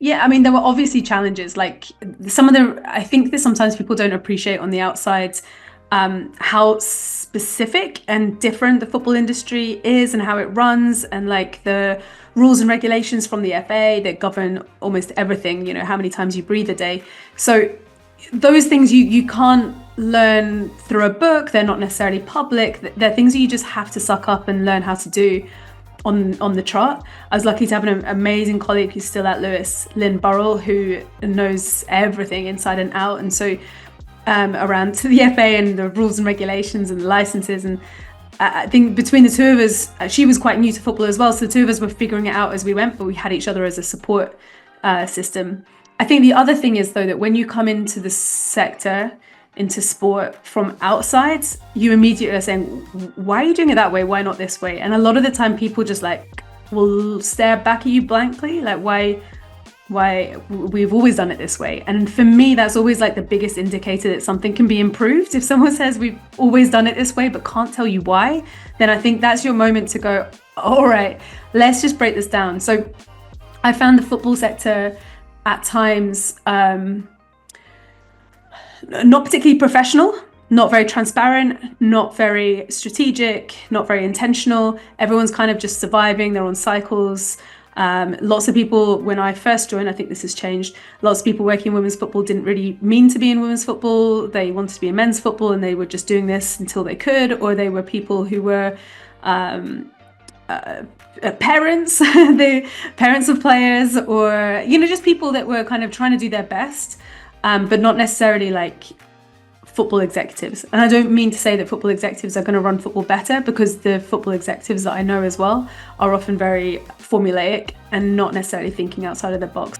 Yeah, I mean, there were obviously challenges. Like some of the, I think that sometimes people don't appreciate on the outside how specific and different the football industry is and how it runs, and like the rules and regulations from the FA that govern almost everything, you know, how many times you breathe a day. So those things you can't learn through a book. They're not necessarily public. They're things that you just have to suck up and learn how to do on the trot. I was lucky to have an amazing colleague who's still at Lewes, Lynn Burrell, who knows everything inside and out. And so around to the FA and the rules and regulations and the licenses, and I think between the two of us, she was quite new to football as well, so the two of us were figuring it out as we went, but we had each other as a support system. I think the other thing is, though, that when you come into the sector, into sport from outside, you immediately are saying, why are you doing it that way? Why not this way? And a lot of the time people just like will stare back at you blankly, like why we've always done it this way. And for me, that's always like the biggest indicator that something can be improved. If someone says we've always done it this way but can't tell you why, then I think that's your moment to go, all right, let's just break this down. So I found the football sector at times not particularly professional, not very transparent, not very strategic, not very intentional. Everyone's kind of just surviving, they're on cycles. Lots of people, when I first joined, I think this has changed, lots of people working in women's football didn't really mean to be in women's football. They wanted to be in men's football and they were just doing this until they could, or they were people who were parents, the parents of players, or, you know, just people that were kind of trying to do their best, but not necessarily like football executives. And I don't mean to say that football executives are going to run football better, because the football executives that I know as well are often very formulaic and not necessarily thinking outside of the box.